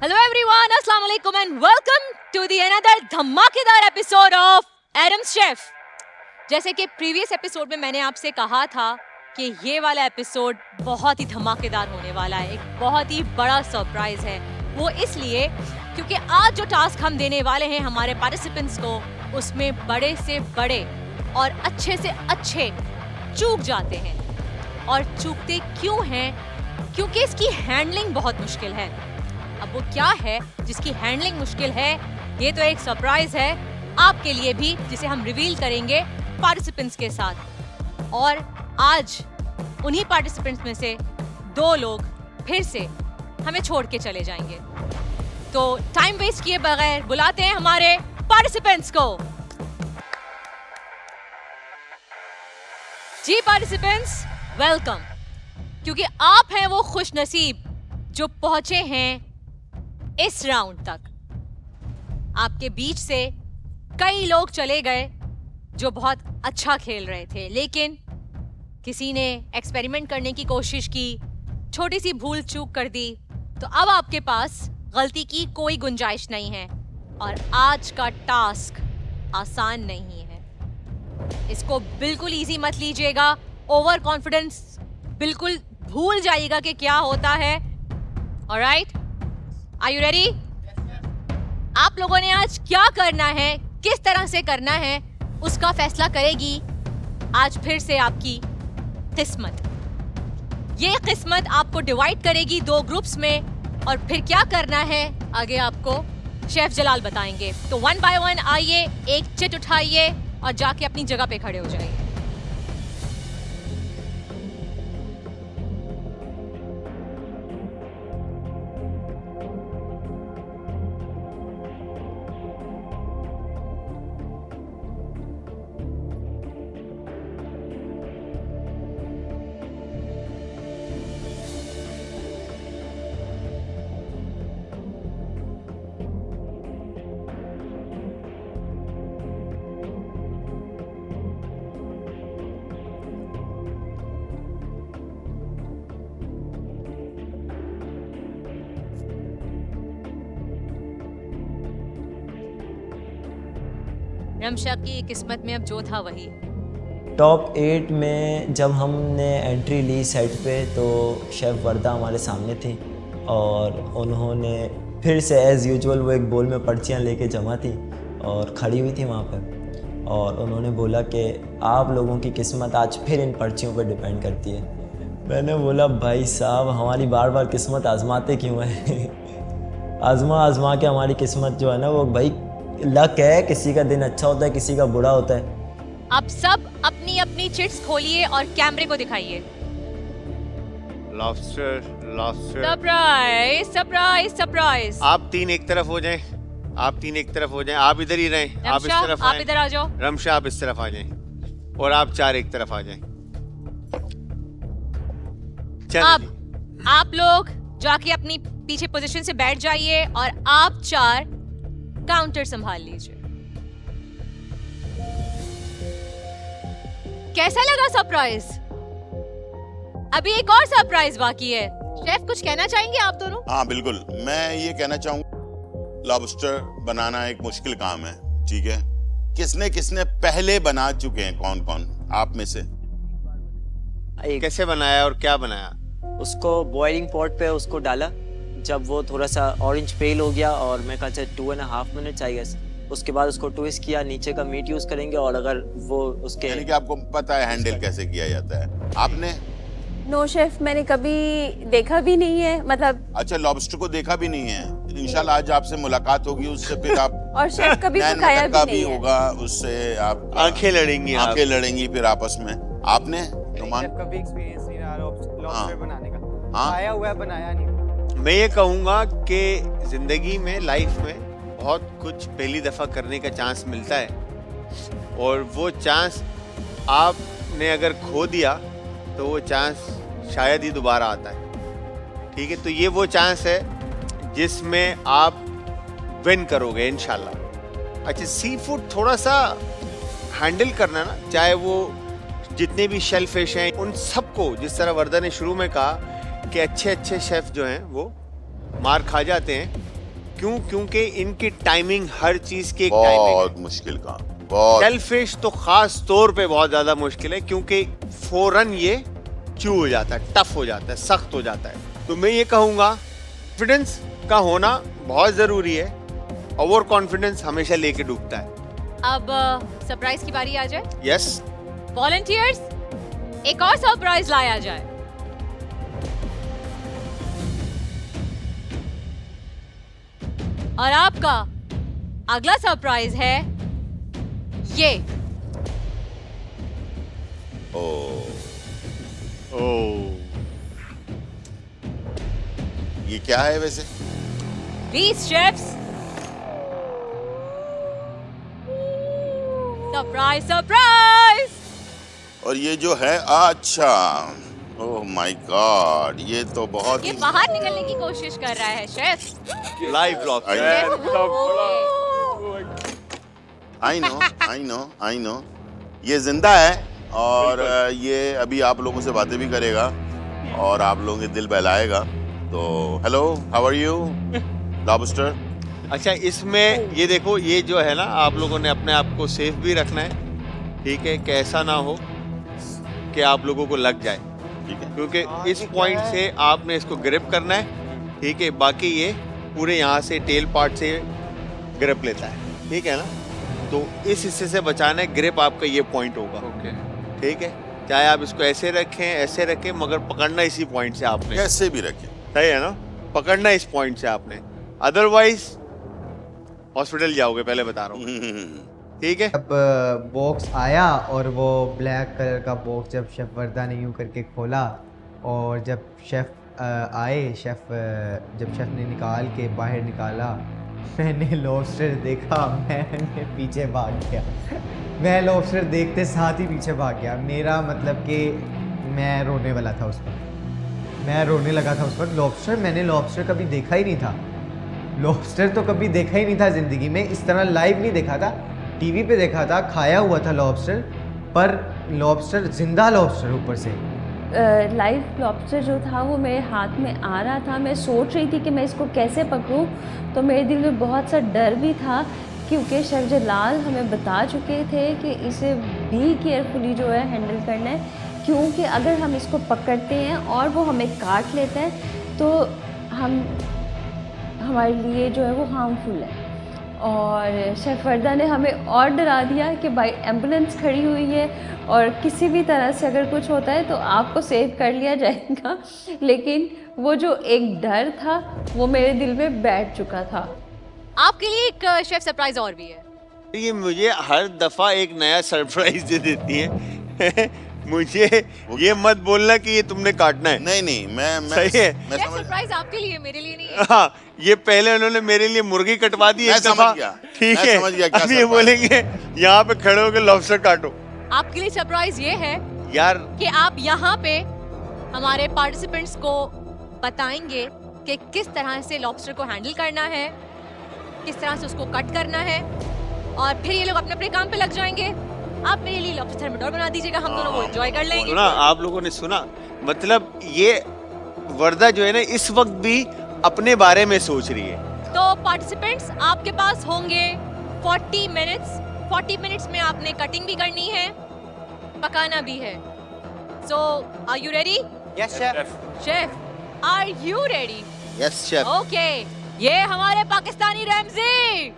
Hello everyone, Assalamu alaikum and welcome to the another धमाकेदार episode of Adams chef. जैसे कि previous episode में मैंने आपसे कहा था कि ये वाला एपिसोड बहुत ही धमाकेदार होने वाला है, एक बहुत ही बड़ा सरप्राइज है। वो इसलिए क्योंकि आज जो टास्क हम देने वाले हैं हमारे पार्टिसिपेंट्स को, उसमें बड़े से बड़े और अच्छे से अच्छे चूक जाते हैं। और चूकते क्यों हैं? क्योंकि इसकी हैंडलिंग बहुत मुश्किल है। अब वो क्या है जिसकी हैंडलिंग मुश्किल है? ये तो एक सरप्राइज है आपके लिए भी, जिसे हम रिवील करेंगे पार्टिसिपेंट्स के साथ। और आज उन्हीं पार्टिसिपेंट्स में से 2 लोग फिर से हमें छोड़ के चले जाएंगे। तो टाइम वेस्ट किए बगैर बुलाते हैं हमारे पार्टिसिपेंट्स को। जी पार्टिसिपेंट्स, वेलकम। क्योंकि आप हैं वो खुश नसीब जो पहुंचे हैं इस राउंड तक। आपके बीच से कई लोग चले गए जो बहुत अच्छा खेल रहे थे, लेकिन किसी ने एक्सपेरिमेंट करने की कोशिश की, छोटी सी भूल चूक कर दी। तो अब आपके पास गलती की कोई गुंजाइश नहीं है। और आज का टास्क आसान नहीं है, इसको बिल्कुल इजी मत लीजिएगा। ओवर कॉन्फिडेंस बिल्कुल भूल जाइएगा कि क्या होता है। Alright, are you ready? आप लोगों ने आज क्या करना है, किस तरह से करना है, उसका फैसला करेगी आज फिर से आपकी किस्मत। ये किस्मत आपको डिवाइड करेगी 2 ग्रुप्स में, और फिर क्या करना है आगे आपको शेफ जलाल बताएंगे। तो 1 बाय 1 आइए, एक चिट उठाइए और जाके अपनी जगह पे खड़े हो जाइए। रमशा की किस्मत में अब जो था वही। टॉप 8 में जब हमने एंट्री ली सेट पे, तो शेफ़ वर्दा हमारे सामने थी और उन्होंने फिर से एज़ यूजुअल वो एक बोल में पर्चियाँ लेके जमा थी और खड़ी हुई थी वहाँ पर। और उन्होंने बोला कि आप लोगों की किस्मत आज फिर इन पर्चियों पर डिपेंड करती है। मैंने बोला भाई साहब, हमारी बार बार किस्मत आजमाते क्यों हैं? आजमा के हमारी किस्मत जो है ना, वो भाई लक है। किसी का दिन अच्छा होता है, किसी का बुरा होता है। आप सब अपनी अपनी चिट्स खोलिए और कैमरे को दिखाइए। Lobster, lobster. Surprise, surprise, surprise. आप 3 एक तरफ हो जाएं। आप 3 एक तरफ हो जाएं। आप इधर ही रहें। आप इस तरफ आप इधर आ जाओ। रमशा, आप इस तरफ आ जाएं। और आप 4 एक तरफ आ जाएं। अब आप लोग जाके अपनी पीछे पोजीशन से बैठ जाइए और आप 4 काउंटर संभाल लीजिए। कैसा लगा सरप्राइज? अभी एक और सरप्राइज बाकी है। शेफ, कुछ कहना चाहेंगे आप दोनों? हाँ बिल्कुल, मैं ये कहना चाहूँगा, लॉबस्टर बनाना एक मुश्किल काम है, ठीक है। किसने किसने पहले बना चुके हैं, कौन कौन आप में से? कैसे बनाया और क्या बनाया? उसको बॉइलिंग पॉट पे उसको डाला, जब वो थोड़ा सा ऑरेंज पेल हो गया, और मैं कहता 2.5 मिनट आई गेस। उसके बाद उसको ट्विस्ट किया, नीचे का मीट यूज करेंगे। और अगर वो उसके यानी कि आपको पता है हैंडल कैसे किया जाता है। आपने? नो शेफ, मैंने कभी देखा भी नहीं है, मतलब। अच्छा, लॉबस्टर को देखा भी नहीं है। इंशाल्लाह आज आपसे मुलाकात होगी, उससे फिर आप और शेफ कभी नैन पकाया मटक्का भी नहीं है। होगा, उससे आप आंखें लड़ेंगी। आंखें लड़ेंगी फिर आपस में। आपने? नुमान? कभी एक्सपीरियंस नहीं रहा लॉबस्टर बनाने का। हाँ। आया हुआ है, बनाया नहीं। मैं ये कहूँगा कि जिंदगी में, लाइफ में बहुत कुछ पहली दफ़ा करने का चांस मिलता है, और वो चांस आपने अगर खो दिया तो वो चांस शायद ही दोबारा आता है। ठीक है, तो ये वो चांस है जिसमें आप विन करोगे इंशाल्लाह। अच्छा, सी फूड थोड़ा सा हैंडल करना ना, चाहे वो जितने भी शेल फिश हैं उन सबको, जिस तरह वर्दा ने शुरू में कहा कि अच्छे अच्छे शेफ जो हैं वो मार खा जाते हैं, क्यों? क्योंकि इनकी टाइमिंग, हर चीज की एक टाइमिंग है। बहुत मुश्किल काम, बहुत। शेलफिश तो खास तौर पे बहुत ज्यादा मुश्किल है, क्योंकि फौरन ये च्यू हो जाता है, टफ हो जाता है, सख्त हो जाता है। तो मैं ये कहूंगा कॉन्फिडेंस का होना बहुत जरूरी है। ओवर कॉन्फिडेंस हमेशा लेके डूबता है। अब सरप्राइज की बारी आ जाए। यस, वॉलंटियर्स, एक और सरप्राइज लाया जाए। और आपका अगला सरप्राइज है ये। ओ, ये क्या है वैसे? Please chefs, surprise surprise. और ये जो है, अच्छा, ओह माय गॉड, ये तो बहुत ये ही बाहर निकलने की कोशिश कर रहा है शेफ। लाइव आई नो ये जिंदा है और ये अभी आप लोगों से बातें भी करेगा और आप लोगों के दिल बहलाएगा। तो hello, how are you lobster? अच्छा, इसमें ये देखो, ये जो है ना, आप लोगों ने अपने आप को सेफ भी रखना है, ठीक है, कि ऐसा ना हो कि आप लोगों को लग जाए, ठीक है, क्योंकि इस पॉइंट से आपने इसको ग्रिप करना है, ठीक है। बाकी ये पूरे यहाँ से टेल पार्ट से ग्रिप लेता है, ठीक है ना। तो इस हिस्से से बचाना है, ग्रिप आपका ये पॉइंट होगा, ठीक है। चाहे आप इसको ऐसे रखें, मगर पकड़ना इसी पॉइंट से आपने, कैसे भी रखें, सही है ना, पकड़ना इस पॉइंट से आपने, अदरवाइज हॉस्पिटल जाओगे, पहले बता रहा हूँ, ठीक है। अब बॉक्स आया और वो ब्लैक कलर का बॉक्स जब शेफ वर्दा ने यूं करके खोला और जब शेफ आए, जब शेफ ने निकाल के बाहर निकाला, मैंने लॉबस्टर देखा, मैंने पीछे भाग गया। मैं लॉबस्टर देखते साथ ही पीछे भाग गया। मेरा मतलब कि मैं रोने वाला था उस वक्त, मैं रोने लगा था उस वक्त। मैंने लॉबस्टर कभी देखा ही नहीं था, लॉबस्टर तो कभी देखा ही नहीं था ज़िंदगी में, इस तरह लाइव नहीं देखा था, टीवी पे देखा था, खाया हुआ था लॉबस्टर, पर लॉबस्टर, जिंदा लॉबस्टर ऊपर से। लाइव लॉबस्टर जो था वो मेरे हाथ में आ रहा था। मैं सोच रही थी कि मैं इसको कैसे पकड़ूं, तो मेरे दिल में बहुत सा डर भी था, क्योंकि शेफ जलाल हमें बता चुके थे कि इसे भी केयरफुली जो है हैंडल करना है, क्योंकि अगर हम इसको पकड़ते हैं और वो हमें काट लेता है तो हमारे लिए जो है वो हार्मफुल है। और शेफ वर्दा ने हमें और डरा दिया कि भाई एम्बुलेंस खड़ी हुई है और किसी भी तरह से अगर कुछ होता है तो आपको सेव कर लिया जाएगा। लेकिन वो जो एक डर था वो मेरे दिल में बैठ चुका था। आपके लिए एक शेफ सरप्राइज और भी है। ये मुझे हर दफा एक नया सरप्राइज दे देती है। मुझे ये मत बोलना कि ये तुमने काटना है। नहीं, मैं सही है। मैं शेफ समझ, सरप्राइज आपके लिए, मेरे लिए नहीं है। हाँ, ये पहले उन्होंने मेरे लिए मुर्गी कटवा दी मैं एक समझ दफा, गया, ठीक मैं है। समझ गया क्या अब ये surprise बोलेंगे यहाँ पे खड़े होकर लॉबस्टर काटो। आपके लिए सरप्राइज ये है यार, कि आप यहाँ पे हमारे पार्टिसिपेंट्स को बताएंगे कि किस तरह से लॉबस्टर को हैंडल करना है, किस तरह से उसको कट करना है, और फिर ये लोग अपने अपने काम पे लग जाएंगे। आप मेरे लिए लॉबस्टर थर्माडोर बना दीजिएगा, हम दोनों वो एंजॉय कर लेंगे। सुना, आप लोगों ने सुना, मतलब ये वर्दा जो है ना इस वक्त भी अपने बारे में सोच रही है। तो पार्टिसिपेंट्स, आपके पास होंगे 40 मिनट्स। 40 मिनट्स में आपने कटिंग भी करनी है, पकाना भी है। So are you ready? Yes chef. Chef, are you ready? Yes chef. Okay, ये हमारे पाकिस्तानी रैमजी।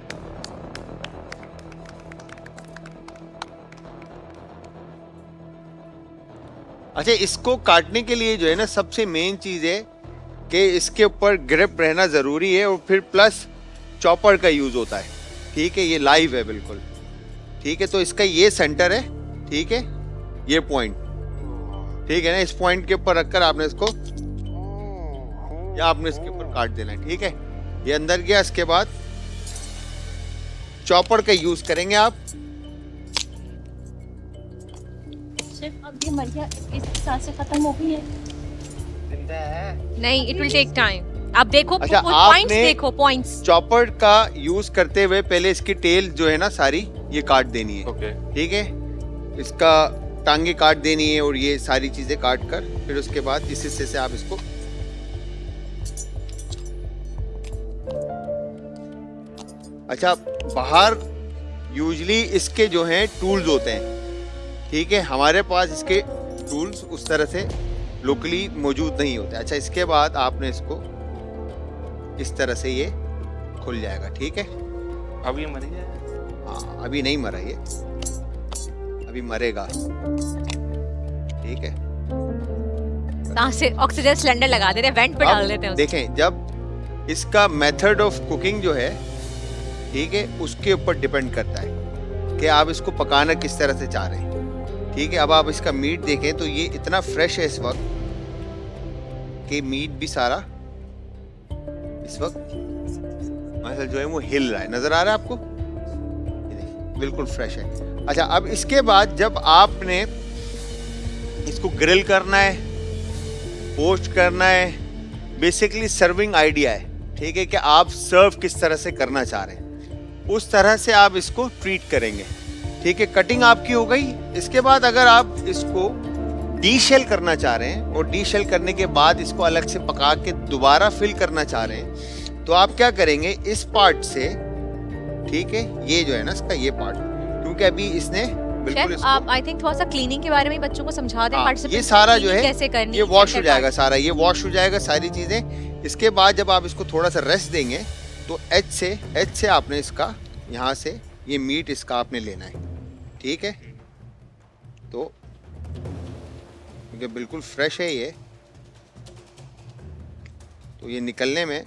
अच्छा, इसको काटने के लिए जो है ना सबसे मेन चीज है कि इसके ऊपर ग्रिप रहना जरूरी है, और फिर प्लस चॉपर का यूज होता है, ठीक है। ये लाइव है बिल्कुल, ठीक है। तो इसका ये सेंटर है, ठीक है, ये पॉइंट, ठीक है ना। इस पॉइंट के ऊपर रखकर आपने इसको, या आपने इसके ऊपर काट देना है, ठीक है। ये अंदर गया, इसके बाद चॉपर का यूज करेंगे आप। शेफ अब ये मरिया इस साल से खत्म हो गई है। जिंदा है। नहीं, इट विल टेक टाइम। आप देखो, अच्छा, पॉइंट्स आपने देखो, पॉइंट्स। चॉपर का यूज करते हुए पहले इसकी टेल जो है ना सारी ये काट देनी है, ओके। ठीक है। इसका टांगे काट देनी है और ये सारी चीजें काट कर फिर उसके बाद इस हिस्से से आप इसको अच्छा, बाहर यूजली इसके जो हैं टूल्स होते हैं, ठीक है, हमारे पास इसके टूल्स उस तरह से लोकली मौजूद नहीं होते। अच्छा, इसके बाद आपने इसको इस तरह से ये खुल जाएगा, ठीक है। अब ये मर गया। हाँ, अभी नहीं मरा ये, अभी मरेगा, ठीक है। सांस से ऑक्सीजन सिलेंडर लगा देते हैं, वेंट पे डाल देते हैं अब देखें, जब इसका मेथड ऑफ कुकिंग जो है, ठीक है, उसके ऊपर डिपेंड करता है कि आप इसको पकाना किस तरह से चाह रहे हैं, ठीक है। अब आप इसका मीट देखें तो ये इतना फ्रेश है इस वक्त कि मीट भी सारा इस वक्त मतलब जो है वो हिल रहा है, नजर आ रहा है आपको, ये देखिए बिल्कुल फ्रेश है। अच्छा, अब इसके बाद जब आपने इसको ग्रिल करना है, पोस्ट करना है, बेसिकली सर्विंग आइडिया है, ठीक है, कि आप सर्व किस तरह से करना चाह रहे हैं, उस तरह से आप इसको ट्रीट करेंगे, ठीक है। कटिंग आपकी हो गई। इसके बाद अगर आप इसको डीशेल करना चाह रहे हैं और डीशेल करने के बाद इसको अलग से पका के दोबारा फिल करना चाह रहे हैं, तो आप क्या करेंगे, इस पार्ट से, ठीक है, ये जो है ना इसका ये पार्ट, क्योंकि अभी इसने बिल्कुल शेफ, आप आई थिंक थोड़ा सा क्लीनिंग के बारे में बच्चों को समझा दें। हाँ, participants ये सारा को जो है कैसे करनी, ये वॉश हो कैसे जाएगा, सारा ये वॉश हो जाएगा सारी चीजें। इसके बाद जब आप इसको थोड़ा सा रेस्ट देंगे तो एज से आपने इसका यहाँ से ये मीट इसका आपने लेना है, ठीक है। तो क्योंकि बिल्कुल फ्रेश है ये, तो ये निकलने में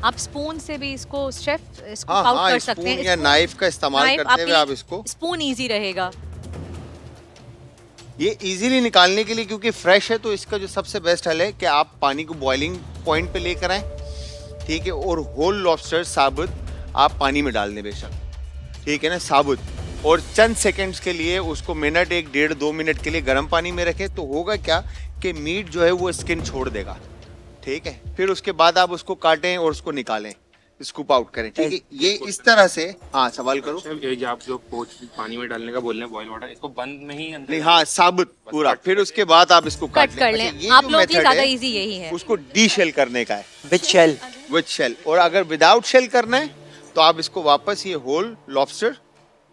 आप स्पून से भी इसको शेफ इसको हाँ आउट हाँ कर सकते हैं। स्पून या नाइफ का इस्तेमाल करते हुए आप इसको, स्पून इजी रहेगा ये इजीली निकालने के लिए, क्योंकि फ्रेश है। तो इसका जो सबसे बेस्ट हल है कि आप पानी को बॉइलिंग पॉइंट पे लेकर आए, ठीक है, और होल लॉबस्टर साबुत आप पानी में डाल दें बेशक, ठीक है ना, साबुत, और चंद सेकंड्स के लिए उसको मिनट, 1-1.5-2 मिनट के लिए गर्म पानी में रखें। तो होगा क्या कि मीट जो है वो स्किन छोड़ देगा, ठीक है। फिर उसके बाद आप उसको काटें और उसको निकालें, स्कूप आउट करें, ठीक है। ये इस तरह से, हाँ सवाल करो। शेफ, ये जो आप जो पानी में डालने का बोल रहे हैं, बॉयल वाटर, इसको बंद में ही अंदर नहीं, हाँ साबुत पूरा, फिर उसके बाद आप इसको कट कर लें। अच्छा, ये आप जो लोगों के लिए method ज्यादा है, इजी यही है। उसको डी शेल करने का है, विद शेल। With shell. और अगर विदाउट शेल करना है तो आप इसको वापस ये whole lobster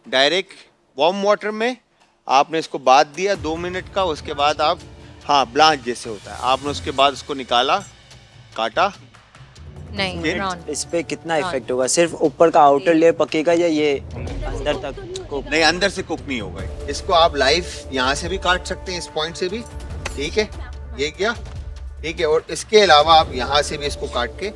direct warm water में आपने इसको बात दिया 2 मिनट का, उसके बाद आप, हाँ ब्लांच जैसे होता है, आपने उसके बाद उसको निकाला, काटा। नहीं, फिर ब्राउन इस पे कितना इफेक्ट होगा? सिर्फ ऊपर का आउटर लेयर पकेगा या ये अंदर तक कुक? नहीं, अंदर से कुक नहीं होगा। इसको आप लाइव यहाँ से भी काट सकते हैं, इस पॉइंट से भी, ठीक है, ये क्या, ठीक है। और इसके अलावा आप यहाँ से भी इसको काट के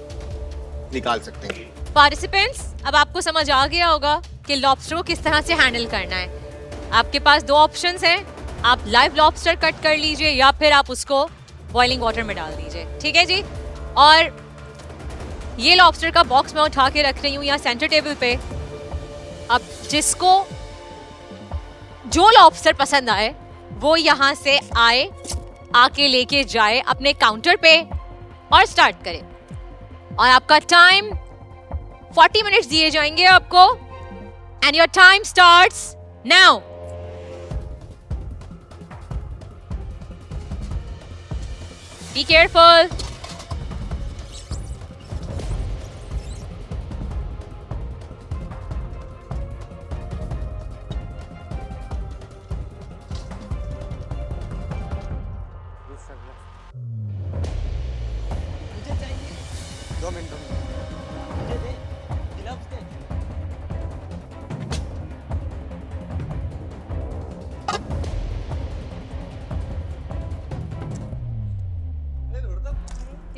निकाल सकते हैं। पार्टिसिपेंट्स, अब आपको समझ आ गया होगा कि लॉबस्टर को किस तरह से हैंडल करना है। आपके पास 2 ऑप्शंस हैं, आप लाइव लॉबस्टर कट कर लीजिए या फिर आप उसको बॉइलिंग वाटर में डाल दीजिए, ठीक है जी। और ये लॉबस्टर का बॉक्स मैं उठा के रख रही हूँ यहाँ सेंटर टेबल पे। अब जिसको जो लॉबस्टर पसंद आए वो यहाँ से आए, आके लेके जाए अपने काउंटर पे और स्टार्ट करे। और आपका टाइम 40 मिनट्स दिए जाएंगे आपको, and your time starts now. Be careful.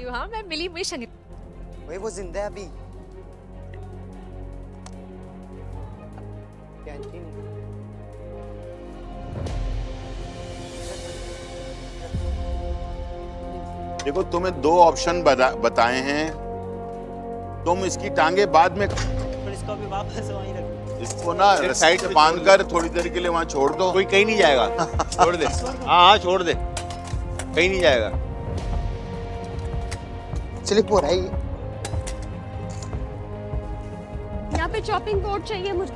हाँ, मैं मिली मिशन। भाई वो जिंदा है अभी। देखो, तुम्हें 2 ऑप्शन बताए हैं, तुम इसकी टांगे बाद में, पर इसको अभी वापस वहीं रख। इसको ना सिर्फ रस्सी साइड से पे बांध कर थोड़ी देर के लिए वहां छोड़ दो। कोई कहीं नहीं जाएगा, छोड़ दे। हाँ हाँ छोड़ दे, कहीं नहीं जाएगा। स्लिप हो रहा है ये। यहाँ पे चॉपिंग बोर्ड चाहिए मुझे।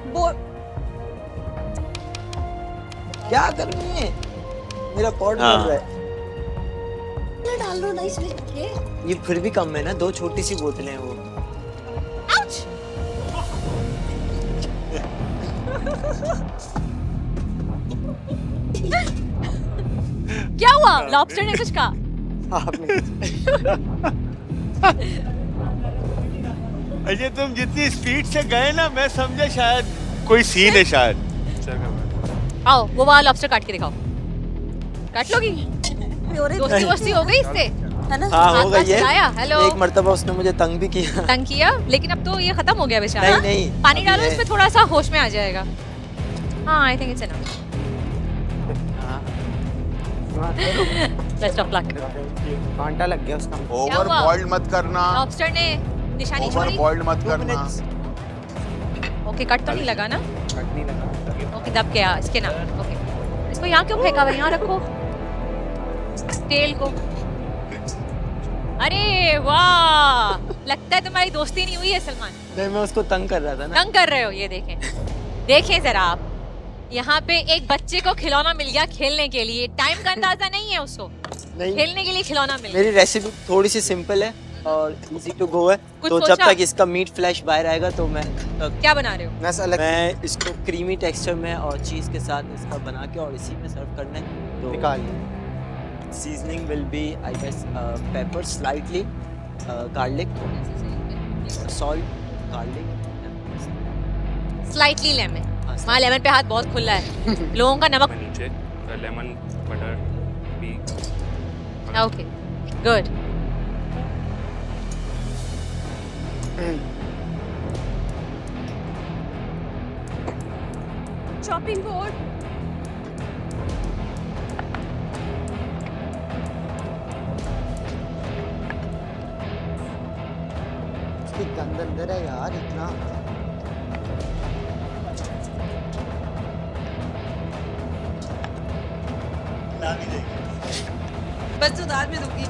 क्या कर रही है? मेरा पॉट हाँ। बन रहा है। डाल दो ना इसमें। ये फिर भी कम है ना, 2 छोटी सी बोतलें हैं वो। क्या हुआ? लॉबस्टर ने कुछ कहा? अजय तुम जितनी स्पीड से गए ना, मैं समझा शायद कोई सीन है शायद। आओ वो वाला लॉबस्टर काट के दिखाओ। काट लोगी? दोस्ती वोस्ती हो गई इससे? हाँ हो हाथ गई है। चलाया? हेलो। एक मरतबा उसने मुझे तंग भी किया। तंग किया, लेकिन अब तो ये खत्म हो गया बेचारा। नहीं, नहीं, पानी अभी डालो है। इसमें, थोड़ा सा होश में आ जाएगा। हाँ I think it's enough. Best of luck. कांटा लग गया उसका। ओवर हुआ? बॉइल्ड मत करना, लॉबस्टर ने निशानी ओवर छोड़ी। बॉइल्ड मत करना। ओके कट तो नहीं लगा ना? कट नहीं लगा। ओके दब गया इसके ना। ओके इसको यहाँ क्यों फेंका हुआ है? यहाँ रखो तेल को। अरे वाह, लगता है तुम्हारी दोस्ती नहीं हुई है सलमान। नहीं मैं उसको तंग कर रहा था ना। तंग कर रहे हो? ये देखें, देखें जरा आप, यहाँ पे एक बच्चे को खिलौना मिल गया खेलने के लिए। टाइम का अंदाजा नहीं है उसको, नहीं खेलने के लिए खिलौना मिल गया। मेरी रेसिपी थोड़ी सी सिंपल है और इजी टू गो है। कुछ तो जब सोचा? तक इसका मीट फ्लैश बाहर आएगा तो मैं क्या बना रहे हो? मैं इसको क्रीमी टेक्सचर में और चीज़ के साथ इसका बना के और इसी में सर्व करना है। तो निकाल seasoning will be I guess pepper slightly, garlic, salt, garlic, slightly lemon. हाँ, वहाँ लेमन पे हाथ बहुत खुला है। लोगों का नमक। नीचे लेमन बटर भी ओके गुड। Chopping board. उसकी गंद अंदर है यार इतना। बस उधार में दूंगी।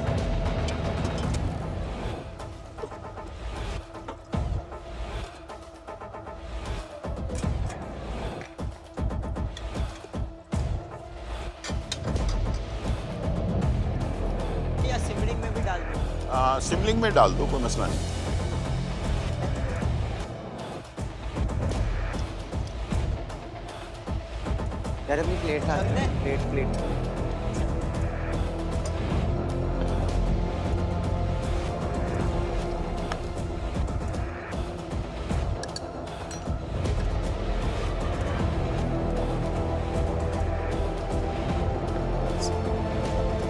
या सिमरिंग में भी डाल दूँ? सिमलिंग में डाल दो, कोई मसला नहीं। यार अपनी प्लेट ला दे। प्लेट।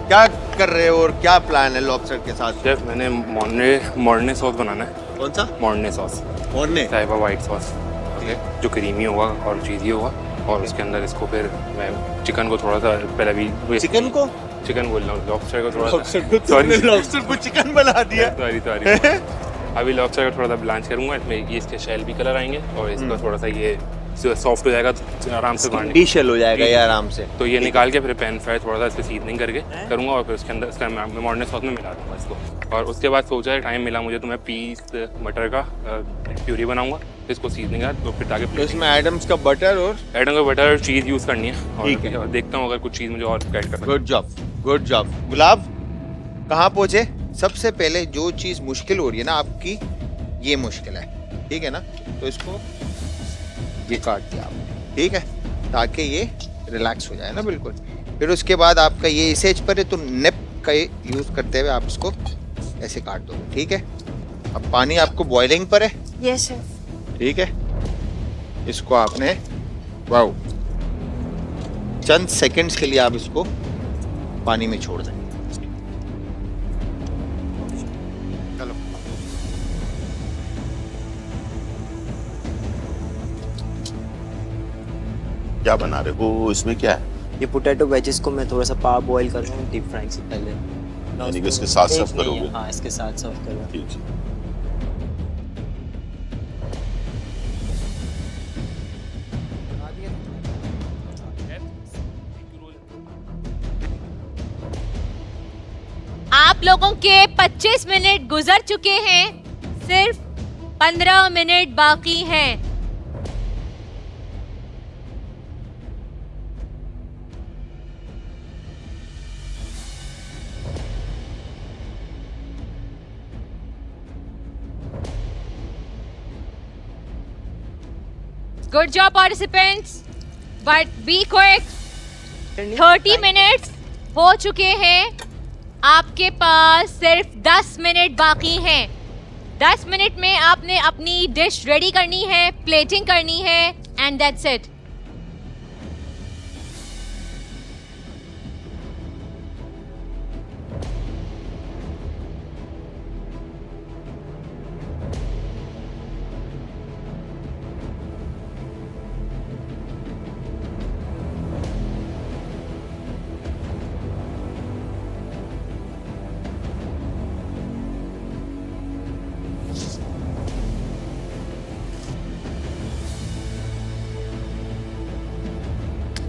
क्या कर रहे हो और क्या प्लान है लॉबस्टर के साथ? शेफ मैंने मॉर्ने सॉस बनाना है। कौन सा? Morne sauce, Morne. साहिबा वाइट सॉस, ठीक है, जो क्रीमी होगा और चीज़ी होगा। और उसके अंदर इसको फिर मैं चिकन को थोड़ा सा पहले भी चिकन को? चिकन बोल रहा हूँ, लॉबस्टर को थोड़ा तुमने लॉबस्टर को चिकन बना दिया। सॉरी अभी लॉबस्टर को थोड़ा सा ब्लांच करूंगा, इसमें ये इसके शेल भी कलर आएंगे और इसका थोड़ा सा ये सॉफ्ट हो जाएगा तो आराम से बनाने डिशल हो जाएगा ये आराम से। तो ये निकाल के फिर पैन फ्राई थोड़ा सा इसकी सीजनिंग करके करूंगा और फिर उसके अंदर इसका मॉर्ने सॉस में मिला दूंगा इसको। और उसके बाद सोचा है टाइम मिला मुझे तो मैं पीस मटर का प्यूरी बनाऊंगा, इसको सीजनिंग है तो फिर ताकि तो इसमें एडम्स का बटर और एडम का बटर और चीज़ यूज़ करनी है। ठीक है। और देखता हूँ अगर कुछ चीज़ मुझे और ऐड करना। Good job, good job. Gulab कहाँ पहुँचे? सबसे पहले जो चीज़ मुश्किल हो रही है ना आपकी, ये मुश्किल है, ठीक है ना? तो इसको ये काट दिया आपने, ठीक है, ताकि ये रिलैक्स हो जाए ना बिल्कुल। फिर उसके बाद आपका ये इस एज पर है तो नेप का यूज़ करते हुए आप इसको ऐसे काट दो, ठीक है। अब पानी आपको बॉइलिंग पर है, यस सर। ठीक है। इसको आपने वाओ चंद सेकंड्स के लिए आप इसको पानी में छोड़ दें। चलो क्या बना रहे हो? इसमें क्या है? ये पोटैटो वेजेस को मैं थोड़ा सा पाव बॉईल कर रहा हूँ डीप फ्राइंग से पहले। यानी कि इसके साथ सर्व करोगे? हाँ इसके साथ सर्व करूँगा। ठीक है। आप लोगों के 25 मिनट गुजर चुके हैं, सिर्फ 15 मिनट बाकी हैं। Good job, participants. But be quick. 30 minutes हो चुके हैं. आपके पास सिर्फ 10 मिनट बाकी हैं. 10 मिनट में आपने अपनी डिश रेडी करनी है, प्लेटिंग करनी है, and that's it.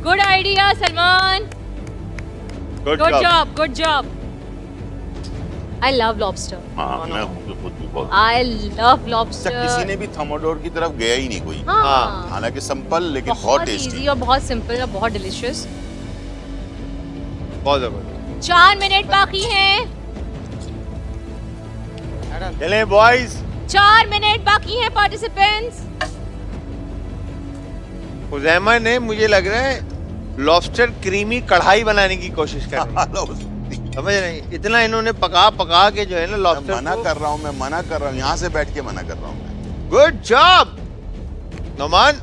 Good idea, Salman. Good Good job. job. Good job. I love lobster. हाँ मैं खुद भी बहुत I love अच्छा lobster. किसी ने भी थर्मोडोर की तरफ गया ही नहीं कोई हाँ. हालांकि सिंपल लेकिन बहुत बहुत टेस्टी इजी और बहुत सिंपल और बहुत डिलीशियस. बहुत जबरदस्त. 4 मिनट बाकी हैं. चलें बॉयज. 4 मिनट बाकी हैं पार्टिसिपेंट्स. उजैमा ने मुझे लग रहा है लॉबस्टर क्रीमी कढ़ाई बनाने की कोशिश कर रहे हैं. समझ रहे हैं? इतना इन्होंने पका के जो है ना लॉबस्टर मना कर रहा हूँ मैं मना कर रहा हूँ यहाँ से बैठ के मना कर रहा हूँ मैं. Good job Noman.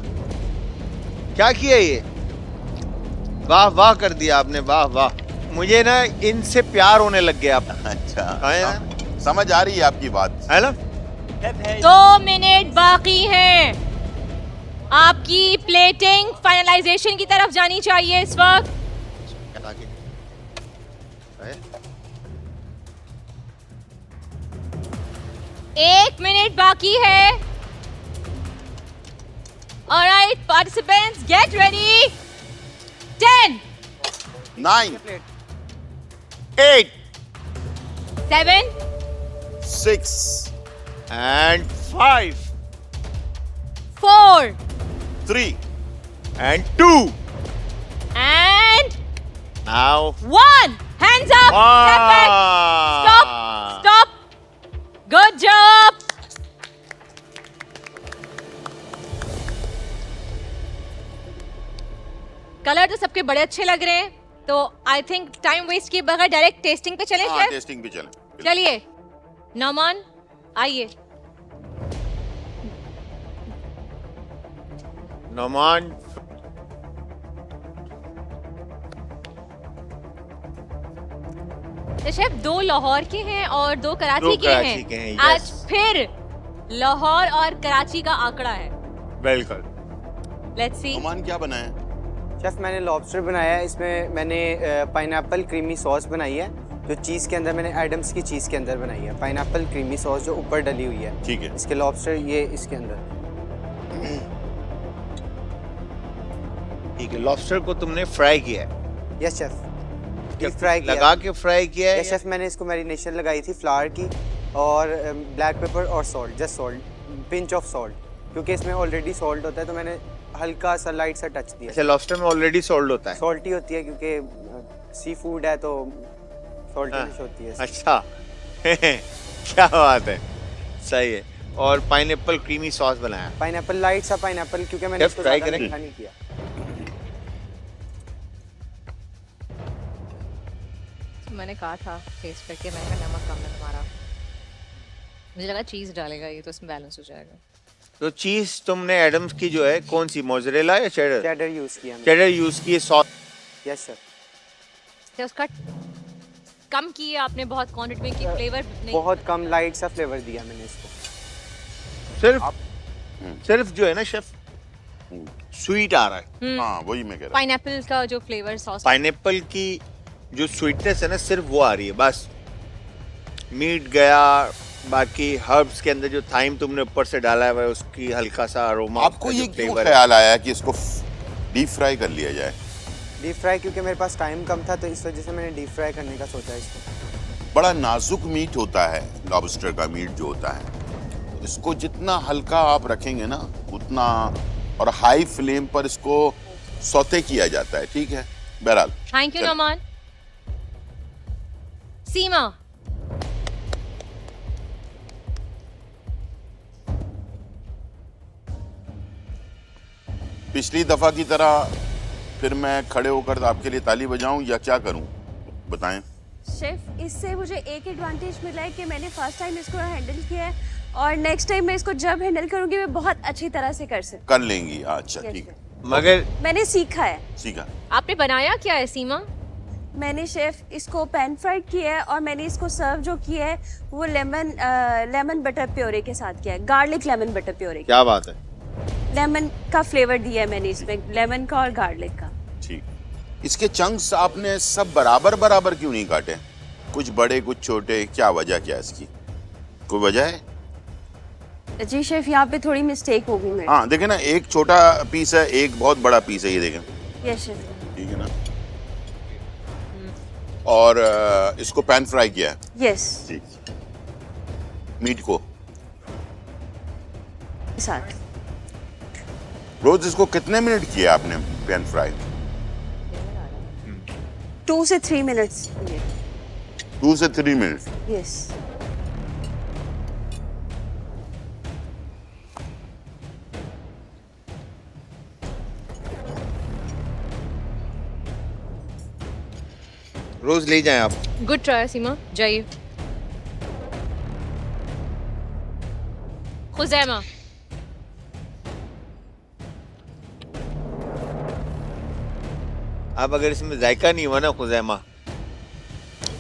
क्या किया ये? वाह वाह कर दिया आपने. वाह वाह. मुझे ना इनसे प्यार होने लग गया. अच्छा हाँ यार. समझ आ रही है आपकी बात है ना? 2 मिनट बाकी हैं. आपकी प्लेटिंग फाइनलाइजेशन की तरफ जानी चाहिए इस वक्त. एक मिनट बाकी है. Alright, participants, get ready. 10, 9 8 7, 6 and 5 4, 3 and 2 and now 1. Hands up. Step back. Stop. Stop. Good job. Colour तो सबके बड़े अच्छे लग रहे हैं. तो आई थिंक टाइम वेस्ट किए बगैर डायरेक्ट टेस्टिंग पे चले. हाँ शेफ टेस्टिंग भी चले चलिए. नौमान आइए. नोमान. तो शेफ 2 लाहौर के हैं और 2 कराची दो के कराची हैं. के हैं, आज yes. फिर लाहौर और कराची का आंकड़ा है. बिल्कुल. Let's see. ओमान क्या बनाया है शेफ मैंने लॉबस्टर बनाया है. इसमें मैंने पाइनएप्पल क्रीमी सॉस बनाई है जो चीज़ के अंदर मैंने एडम्स की चीज़ के अंदर बनाई है. पाइनएप्पल क्रीमी सॉस जो ऊपर डली हुई है. ठीक है इसके लॉबस्टर ये इसके अंदर. ठीक है. लॉबस्टर को तुमने फ्राई किया है. Yes chef. डीप फ्राई किया. लगा के फ्राई किया है. यस शेफ मैंने इसको मैरिनेशन लगाई थी फ्लावर की और ब्लैक पेपर और salt. Just salt. Pinch of salt क्योंकि इसमें ऑलरेडी सॉल्ट होता है तो मैंने हल्का सा लाइट सा टच दिया. अच्छा लॉबस्टर में ऑलरेडी सॉल्ट होता है. सॉल्टी होती है क्योंकि सी फूड है तो सॉल्टी हाँ. डिश होती है. अच्छा. क्या बात है. सही है. और पाइनएप्पल क्रीमी सॉस बनाया. पाइनएप्पल लाइट सा पाइनएप्पल क्योंकि मैंने शेफ, इसको try ज़्यादा करें? मीठा नहीं किया. मैंने कहा था टेस्ट करके मैंने कहा नमक कम है तुम्हारा. मुझे लगा चीज डालेगा ये तो इसमें बैलेंस हो जाएगा. तो चीज तुमने एडम्स की जो है कौन सी मोज़रेला या चेडर? चेडर यूज़ किया मैंने. चेडर यूज की सॉस. Yes sir. तो उसका कम किया आपने बहुत क्वांटिटी में कि फ्लेवर नहीं. बहुत कम लाइट सा फ्लेवर दिया मैंने इसको. सिर्फ जो है ना शेफ स्वीट आ रहा है. हाँ वही मैं कह रहा पाइनएप्पल का जो फ्लेवर सॉस. पाइनएप्पल की जो स्वीटनेस है ना सिर्फ वो आ रही है बस. मीट गया. बाकी हर्ब्स के अंदर जो थाइम तुमने ऊपर से डाला है उसकी हल्का सा अरोमा. हूँ. आपको ये क्यों ख्याल आया कि इसको डीप फ्राई कर लिया जाए? डीप फ्राई क्योंकि मेरे पास टाइम कम था तो इस वजह से मैंने डीप फ्राई करने का सोचा इसको. बड़ा नाजुक मीट होता है लॉबस्टर का मीट जो होता है. इसको जितना हल्का आप रखेंगे ना उतना और हाई फ्लेम पर इसको सौते किया जाता है. ठीक है बहरहाल. थैंक यू चल। नोमान. सीमा. पिछली दफा की तरह फिर मैं खड़े होकर आपके लिए ताली बजाऊं या क्या करूं, बताएं। शेफ, इससे मुझे एक एडवांटेज मिला है कि मैंने फर्स्ट टाइम इसको हैंडल किया है और नेक्स्ट टाइम मैं इसको जब हैंडल करूंगी मैं बहुत अच्छी तरह से कर सकती कर लेंगी, अच्छा Yes, ठीक है, मगर हूँ। मैंने सीखा है। सीखा। आपने बनाया क्या है सीमा? मैंने शेफ इसको पैन फ्राइड किया है और मैंने इसको सर्व जो किया है वो लेमन बटर प्योरे के साथ किया है, गार्लिक लेमन बटर प्योरे। क्या बात है, लेमन का फ्लेवर दिया है मैंने इसमें, लेमन का और गार्लिक का। ठीक। इसके चंक्स आपने सब बराबर बराबर क्यों नहीं काटे? कुछ बड़े कुछ छोटे, क्या वजह क्या है इसकी? कोई वजह है? जी शेफ, यहाँ पे थोड़ी मिस्टेक हो गई मेरी। हाँ देखे ना, एक छोटा पीस है, एक बहुत बड़ा पीस है, ये देखें। Yes chef. ठीक है ना। और इसको पैन फ्राई किया है। यस। ठीक। मीट को साथ। रोज इसको कितने मिनट किया आपने पैन फ्राई? 2 से 3 मिनट्स। 2 से 3 मिनट। यस। रोज ले जाएं आप। गुड ट्राई सीमा, जाइए। खुजैमा, अब अगर इसमें जायका नहीं हुआ ना खुजैमा,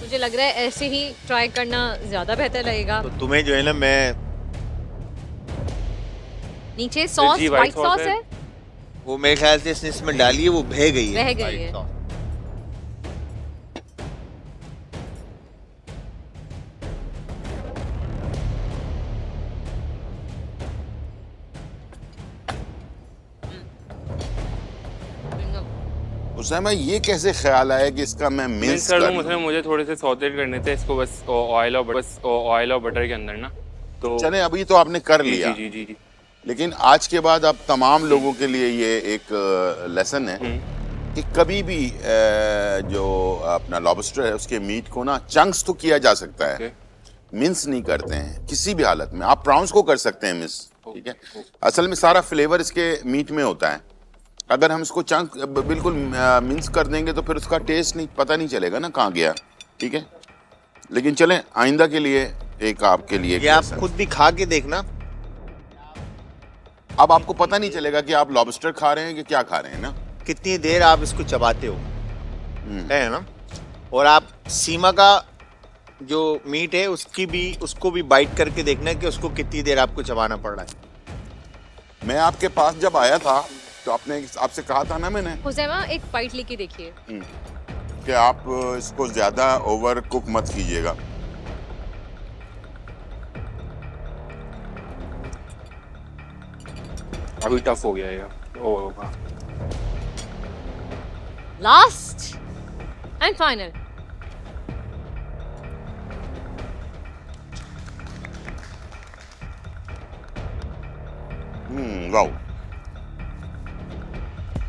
मुझे लग रहा है ऐसे ही ट्राई करना ज्यादा बेहतर लगेगा। तो तुम्हें जो है ना, मैं नीचे सॉस, जी, व्हाइट white सॉस sauce है, वो मेरे ख्याल से इसने इसमें डाली है, वो बह गई है। बह गई white है। sauce। उसामा, ये कैसे ख्याल आया कि इसका मैं मिक्स मिक्स कर कर दूं, लूं? मतलब मुझे थोड़े से सौतेड करने थे इसको, बस ऑयल और बटर के अंदर ना, तो चले अभी तो आपने कर जी लिया, जी जी जी। लेकिन आज के बाद अब तमाम लोगों के लिए ये एक लेसन है कि कभी भी जो अपना लॉबस्टर है उसके मीट को ना चंक्स तो किया जा सकता है, मिन्स नहीं करते हैं किसी भी हालत में। आप प्रॉन्स को कर सकते हैं मिस, ठीक है। असल में सारा फ्लेवर इसके मीट में होता है। अगर हम इसको चंक बिल्कुल मिन्स कर देंगे तो फिर उसका टेस्ट नहीं पता नहीं चलेगा ना कहाँ गया, ठीक है। लेकिन चलें, आइंदा के लिए एक आपके लिए ये आप खुद भी खा के देखना, अब आपको पता नहीं चलेगा कि आप लॉबस्टर खा रहे हैं कि क्या खा रहे हैं ना। कितनी देर आप इसको चबाते हो, है ना। और आप सीमा का जो मीट है उसको भी बाइट करके देखना कि उसको कितनी देर आपको चबाना पड़ रहा है। मैं आपके पास जब आया था तो आपसे कहा था ना मैंने खुजैमा एक बाइट लेके देखिए। कि आप इसको ज्यादा ओवर कुक मत कीजिएगा। अभी टफ हो गया ये। Last and final. वाओ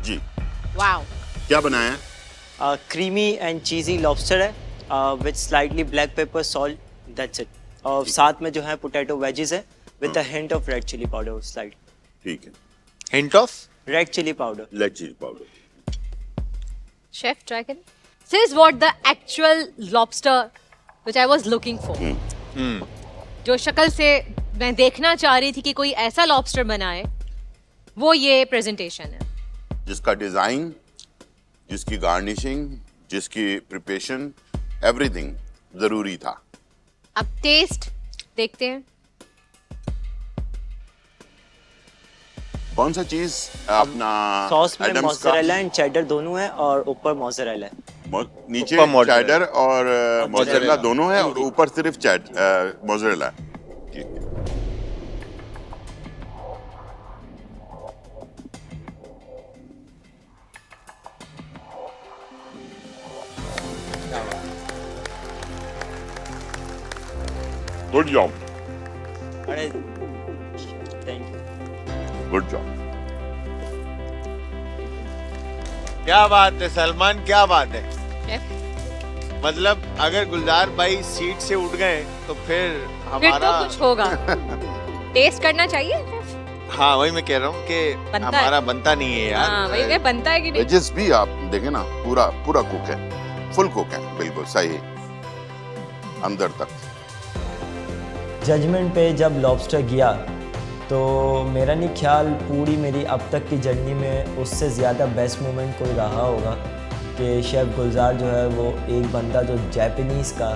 जी, वाओ, क्या बनाया? क्रीमी एंड चीज़ी लॉबस्टर है with slightly black pepper salt, that's it. और साथ में जो है पोटैटो वेजेस है with a hint of red chilli powder slide. ठीक है, hint of red chilli powder. Red chilli powder. Chef try करें। This is what the actual lobster which I was looking for. जो शक्ल से मैं देखना चाह रही थी कि कोई ऐसा लॉबस्टर बनाए, वो ये प्रेजेंटेशन है। जिसका डिजाइन, जिसकी गार्निशिंग, जिसकी प्रिपरेशन, एवरीथिंग जरूरी था। अब टेस्ट देखते हैं। कौन सा चीज अपना सॉस में एडम्स का? मोज़रेला एंड चेडर दोनों है और ऊपर मोज़रेला है। नीचे ऊपर मोज़रेला। चेडर और मोज़रेला दोनों है और ऊपर सिर्फ मोज़रेला। ठीक है। गुड जॉब, अरे थैंक यू। Good job. क्या बात है सलमान, क्या बात है। शेफ, मतलब अगर गुलजार भाई सीट से उठ गए तो फिर फिर हमारा तो कुछ होगा। टेस्ट करना चाहिए शेफ। हाँ वही मैं कह रहा हूँ कि बनता है। हमारा बनता नहीं है यार। हाँ, वही बनता है कि नहीं? वेजेस भी आप देखें ना, पूरा पूरा कुक है, फुल कुक है, बिल्कुल सही अंदर तक। जजमेंट पे जब लॉबस्टर गया तो मेरा नहीं ख्याल पूरी मेरी अब तक की जर्नी में उससे ज़्यादा बेस्ट मोमेंट कोई रहा होगा कि शेफ़ गुलजार जो है वो एक बंदा जो जापानीज़ का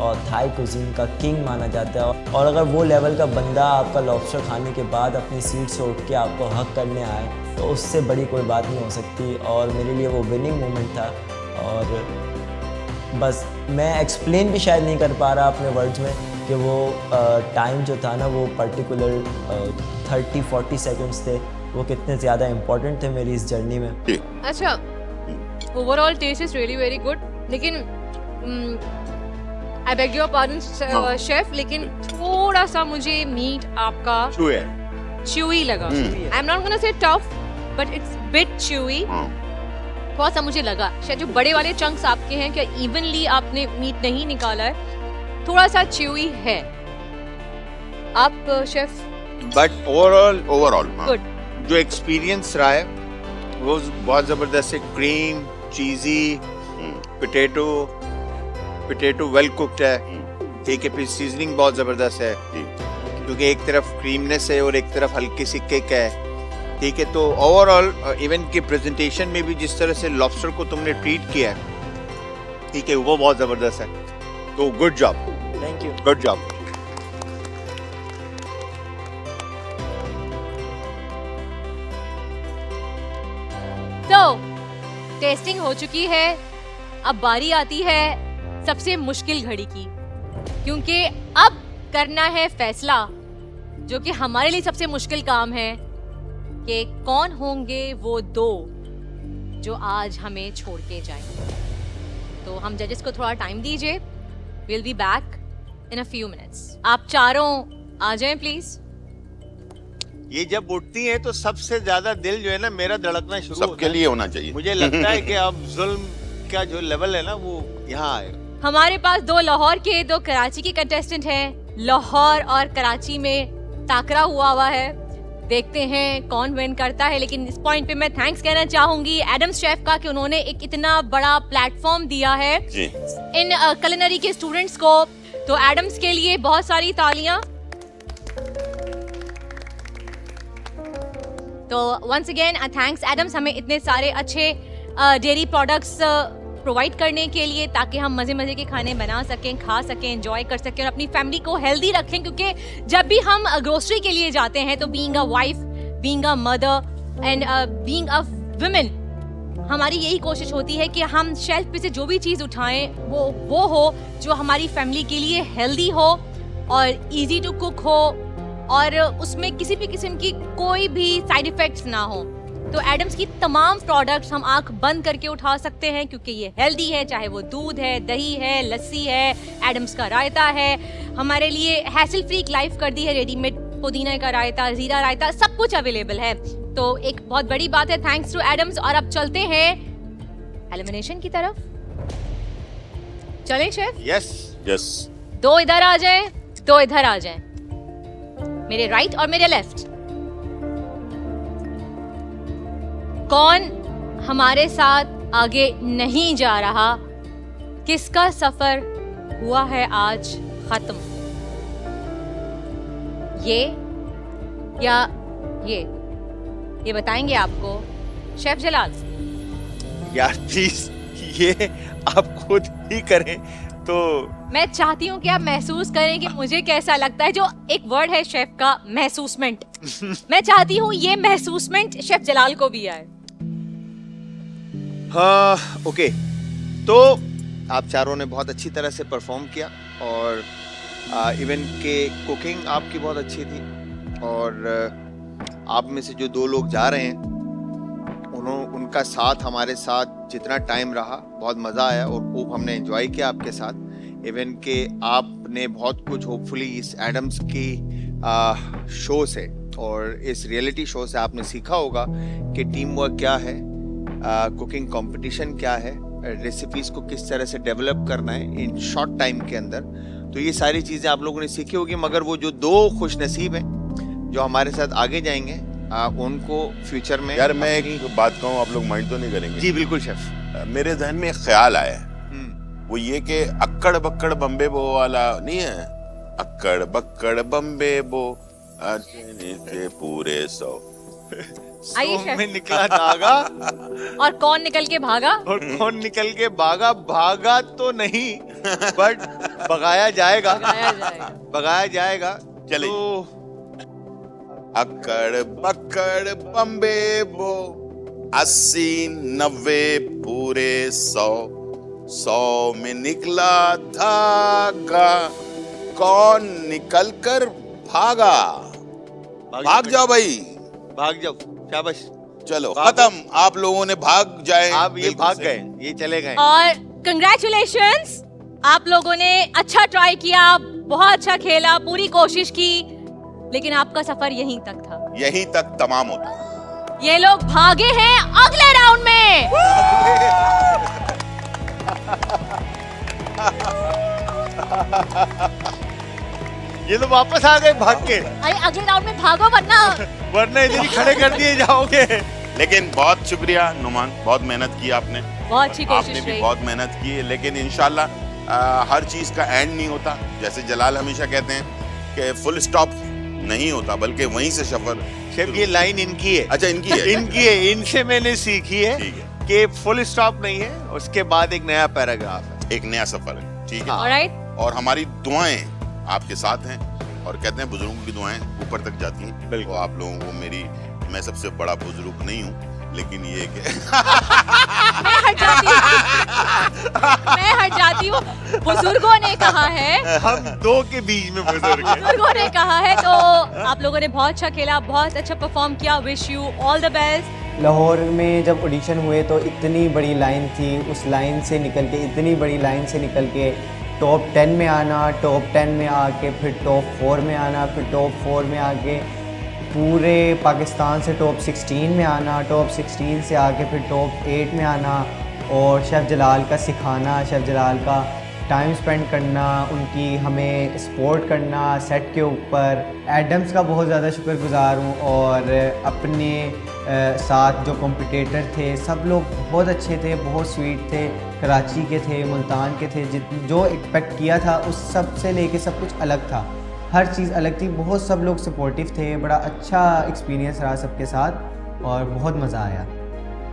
और थाई कुजीन का किंग माना जाता है, और अगर वो लेवल का बंदा आपका लॉबस्टर खाने के बाद अपनी सीट से उठ के आपको हक करने आए तो उससे बड़ी कोई बात नहीं हो सकती। और मेरे लिए वो विनिंग मोमेंट था, और बस मैं एक्सप्लेन भी शायद नहीं कर पा रहा अपने वर्ड्स में कि वो टाइम जो था ना, वो पर्टिकुलर 30-40 सेकंड्स थे, वो कितने ज़्यादा इम्पोर्टेंट थे मेरी इस जर्नी में। अच्छा, overall taste is really very good, लेकिन I beg your pardon chef, लेकिन थोड़ा सा मुझे मीट आपका च्यूई लगा। I am not gonna say tough, but it's bit chewy. थोड़ा सा मुझे लगा शायद जो बड़े वाले चंक्स आपके हैं, क्या इवनली आपने मीट नहीं निकाला है, थोड़ा सा च्यूई है। आप शेफ? But overall good. जो एक्सपीरियंस रहा है वो बहुत ज़बरदस्त है। क्रीम, चीज़ी, पोटैटो वेल कुक्ड है, ठीक है। फिर सीजनिंग बहुत ज़बरदस्त है, क्योंकि एक तरफ क्रीमनेस है और एक तरफ हल्की सी किक है, ठीक है। तो ओवरऑल इवन के प्रेजेंटेशन में भी जिस तरह से लॉबस्टर को तुमने ट्रीट किया है, ठीक है, वो बहुत ज़बरदस्त है। तो good job, thank you. Good job. तो टेस्टिंग हो चुकी है, अब बारी आती है सबसे मुश्किल घड़ी की, क्योंकि अब करना है फैसला, जो कि हमारे लिए सबसे मुश्किल काम है कि कौन होंगे वो दो जो आज हमें छोड़ के जाएंगे। तो हम जजेस को थोड़ा टाइम दीजिए, will be back in a few minutes. आप चारों आ जाएं प्लीज। ये जब उठती है तो सबसे ज्यादा दिल जो है ना मेरा धड़कना शुरू होता है। सबके लिए होना चाहिए। मुझे लगता है कि अब जुल्म का जो लेवल है ना वो यहाँ आएगा। हमारे पास दो लाहौर के, दो कराची के कंटेस्टेंट हैं। लाहौर और कराची में टाकरा हुआ है, देखते हैं कौन विन करता है। लेकिन इस पॉइंट पे मैं थैंक्स कहना चाहूंगी एडम्स शेफ का कि उन्होंने एक इतना बड़ा प्लेटफॉर्म दिया है इन कुलिनरी के स्टूडेंट्स को। तो एडम्स के लिए बहुत सारी तालियां। तो वंस अगेन थैंक्स एडम्स, हमें इतने सारे अच्छे डेयरी प्रोडक्ट्स प्रोवाइड करने के लिए, ताकि हम मज़े मज़े के खाने बना सकें, खा सकें, एंजॉय कर सकें और अपनी फैमिली को हेल्दी रखें। क्योंकि जब भी हम ग्रोसरी के लिए जाते हैं तो being a wife, being a mother and being a women, हमारी यही कोशिश होती है कि हम शेल्फ पे से जो भी चीज़ उठाएं वो हो जो हमारी फैमिली के लिए हेल्दी हो और इजी टू कुक हो, और उसमें किसी भी किस्म की कोई भी साइड इफ़ेक्ट्स ना हो। तो एडम्स की तमाम प्रोडक्ट्स हम आंख बंद करके उठा सकते हैं, क्योंकि ये हेल्दी है, चाहे वो दूध है, दही है, लस्सी है, एडम्स का रायता है। हमारे लिए हैसल फ्री लाइफ कर दी है, रेडीमेड पुदीना का रायता, जीरा रायता, सब कुछ अवेलेबल है। तो एक बहुत बड़ी बात है, थैंक्स टू एडम्स। और अब चलते हैं एलिमिनेशन की तरफ। चलें शेफ? Yes yes. दो इधर आ जाएं, दो इधर आ जाएं, मेरे राइट और मेरे लेफ्ट। कौन हमारे साथ आगे नहीं जा रहा, किसका सफर हुआ है आज खत्म? ये या ये बताएंगे आपको शेफ जलाल। यार प्लीज ये आप खुद ही करें। तो मैं चाहती हूँ कि आप महसूस करें कि मुझे कैसा लगता है। जो एक वर्ड है शेफ का, महसूसमेंट। मैं चाहती हूँ ये महसूसमेंट शेफ जलाल को भी आए। हाँ ओके, तो आप चारों ने बहुत अच्छी तरह से परफॉर्म किया, और इवन के कुकिंग आपकी बहुत अच्छी थी, और आप में से जो दो लोग जा रहे हैं उनका साथ हमारे साथ जितना टाइम रहा बहुत मज़ा आया, और खूब हमने एंजॉय किया आपके साथ। इवन के आपने बहुत कुछ होपफुली इस एडम्स की शो से और इस रियलिटी शो से आपने सीखा होगा कि टीम वर्क क्या है, कुकिंग कंपटीशन क्या है, रेसिपीज को किस तरह से डेवलप करना है इन शॉर्ट टाइम के अंदर। तो ये सारी चीज़ें आप लोगों ने सीखी होगी। मगर वो जो दो खुश नसीब हैं जो हमारे साथ आगे जाएंगे उनको फ्यूचर में यार मैं एक बात कहूँ, आप लोग माइंड तो नहीं करेंगे? जी बिल्कुल शेफ। मेरे जहन में एक ख्याल आया है, वो ये कि अक्कड़ बक्कड़ बम्बे बो वाला नहीं है? अक्कड़ बक्कड़ बम्बे बो के पूरे 100 आइए सौ शेफ। में निकला धागा और कौन निकल के भागा? और कौन निकल के भागा? भागा तो नहीं बट भगाया जाएगा। भगाया जाएगा। भगाया जाएगा। चलिए। तो अक्कड़ बक्कड़ बम्बे बो 80 90 पूरे 100 में निकला धागा, कौन निकल कर भागा? भाग जाओ भाई, भाग जाओ। शाबाश। चलो भागो। खत्म, आप लोगों ने भाग जाए। आप ये बिल्कुल भाग सही। गए, ये चले गए। और कंग्रेचुलेशंस, आप लोगों ने अच्छा ट्राई किया, बहुत अच्छा खेला, पूरी कोशिश की, लेकिन आपका सफर यहीं तक था। यहीं तक तमाम होता। ये लोग भागे हैं अगले राउंड में। ये तो वापस आ गए भाग के, अरे अगले राउंड में भागो वरना वरना इधर ही खड़े कर दिए जाओगे। लेकिन बहुत शुक्रिया नुमान, बहुत मेहनत की आपने। बहुत अच्छी आपने कोशिश भी रही। बहुत मेहनत की है, लेकिन इंशाल्लाह हर चीज का एंड नहीं होता। जैसे जलाल हमेशा कहते हैं कि फुल स्टॉप नहीं होता, बल्कि वहीं से सफर। शेफ ये लाइन इनकी है। अच्छा इनकी है? इनकी है, इनसे मैंने सीखी है ठीक है, कि फुल स्टॉप नहीं है, उसके बाद एक नया पैराग्राफ है। एक नया सफर है। ठीक है। ऑलराइट। और हमारी दुआएं आपके साथ हैं, और कहते हैं बुजुर्गों की दुआएं ऊपर तक जाती हैं। बिल्कुल। तो आप लोगों को मेरी, मैं सबसे बड़ा बुजुर्ग नहीं हूँ, लेकिन ये कि मैं हट जाती हूँ। मैं हट जाती हूँ। बुजुर्गों ने कहा है, हम दो के बीच में बुजुर्ग हैं। बुजुर्गों ने कहा है, तो आप लोगों ने बहुत अच्छा खेला, बहुत अच्छा परफॉर्म किया। Wish you all the best. Lahore में जब ऑडिशन हुए तो इतनी बड़ी लाइन थी, उस लाइन से निकल के, इतनी बड़ी लाइन से निकल के टॉप 10 में आना, टॉप 10 में आके फिर टॉप 4 में आना, फिर टॉप 4 में आके पूरे पाकिस्तान से टॉप 16 में आना, टॉप 16 से आके फिर टॉप 8 में आना, और शेफ़ जलाल का सिखाना, शेफ़ जलाल का टाइम स्पेंड करना, उनकी हमें सपोर्ट करना सेट के ऊपर। एडम्स का बहुत ज़्यादा शुक्रगुज़ार हूँ, और अपने साथ जो कॉम्पिटिटर थे सब लोग बहुत अच्छे थे, बहुत स्वीट थे, कराची के थे, मुल्तान के थे। जो एक्सपेक्ट किया था उस सब से लेके सब कुछ अलग था, हर चीज़ अलग थी। बहुत सब लोग सपोर्टिव थे, बड़ा अच्छा एक्सपीरियंस रहा सबके साथ, और बहुत मज़ा आया।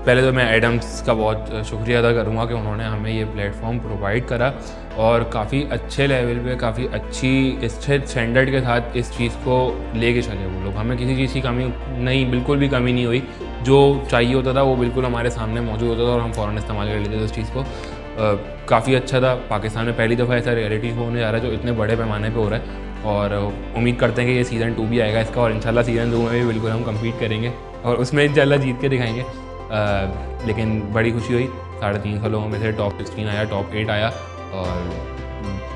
पहले तो मैं एडम्स का बहुत शुक्रिया अदा करूँगा कि उन्होंने हमें ये प्लेटफॉर्म प्रोवाइड करा, और काफ़ी अच्छे लेवल पे, काफ़ी अच्छी स्टैंडर्ड के साथ इस चीज़ को लेके चले वो लोग। हमें किसी चीज़ की कमी नहीं, बिल्कुल भी कमी नहीं हुई। जो चाहिए होता था वो बिल्कुल हमारे सामने मौजूद होता था, और हम फ़ौरन इस्तेमाल कर लेते थे उस चीज़ को। काफ़ी अच्छा था। पाकिस्तान में पहली दफ़ा ऐसा रियलिटी शो होने जा रहा है जो इतने बड़े पैमाने पे हो रहा है, और उम्मीद करते हैं कि ये सीज़न 2 भी आएगा इसका, और इंशाल्लाह सीज़न 2 में भी बिल्कुल हम कम्पीट करेंगे, और उसमें इंशाल्लाह जीत के दिखाएंगे। लेकिन बड़ी खुशी हुई, 350 लोगों में से टॉप 16 आया, टॉप 8 आया, और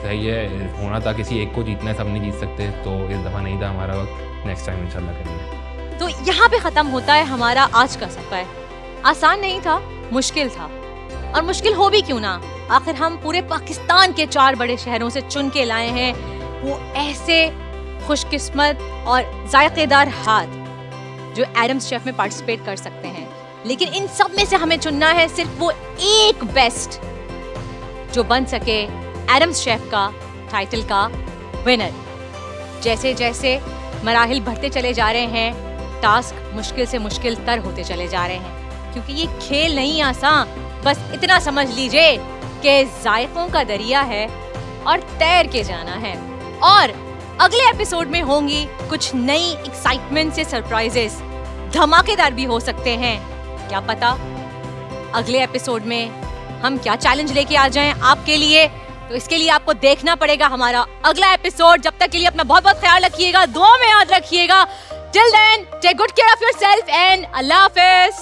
सही है, होना था किसी एक को जीतना है, सब नहीं जीत सकते, तो इस दफ़ा नहीं था हमारा वक्त, नेक्स्ट टाइम इंशाल्लाह करेंगे। तो यहाँ पे ख़त्म होता है हमारा आज का सफ़र। आसान नहीं था, मुश्किल था, और मुश्किल हो भी क्यों ना, आखिर हम पूरे पाकिस्तान के 4 बड़े शहरों से चुन के लाए हैं वो ऐसे खुशकिस्मत और जायकेदार हाथ जो एडम्स शेफ में पार्टिसिपेट कर सकते हैं। लेकिन इन सब में से हमें चुनना है सिर्फ वो एक बेस्ट जो बन सके एडम्स शेफ का टाइटल का विनर। जैसे जैसे मराहिल बढ़ते चले जा रहे हैं, टास्क मुश्किल से मुश्किल तर होते चले जा रहे हैं, क्योंकि ये खेल नहीं आसान। बस इतना समझ लीजिए कि जायकों का दरिया है और तैर के जाना है। और अगले एपिसोड में होंगी कुछ नई एक्साइटमेंट से सरप्राइजेस, धमाकेदार भी हो सकते हैं, क्या पता अगले एपिसोड में हम क्या चैलेंज लेके आ जाएं आपके लिए। तो इसके लिए आपको देखना पड़ेगा हमारा अगला एपिसोड। जब तक के लिए अपना बहुत बहुत ख्याल रखिएगा, दुआ में याद रखिएगा। Till then take good care of yourself and अल्लाह हाफिज।